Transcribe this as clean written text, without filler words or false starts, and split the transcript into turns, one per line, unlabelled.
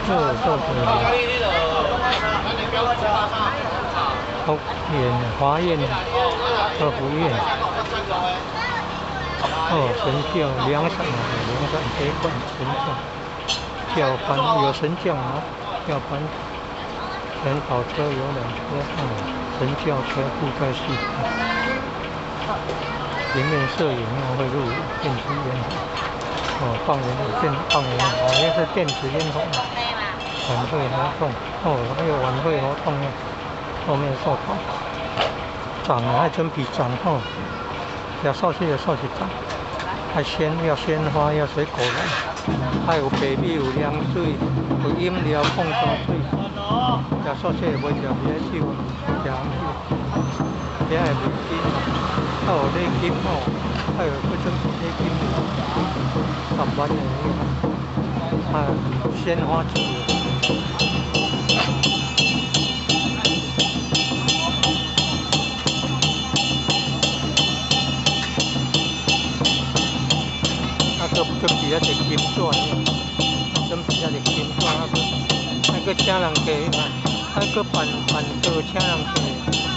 做福苑、华苑、和福苑。神教梁山这一块神教教班有神将啊，教班人跑车有2车，神教车布在系统，里面摄影会录电子烟筒，放烟好像是电子烟筒，晚会活动，还有晚会活动呢，后面烧烤，长得还真比长要烧去长。要鲜花，要水果篮，还有白米，有凉水，有饮料、矿泉水。要烧去袂着别酒，凉酒，遐个美金，还有礼金还有嗰种礼金，10万的，鲜花节。准备一隻金磚，準備一隻金磚，那個請人家，那個辦桌請人家。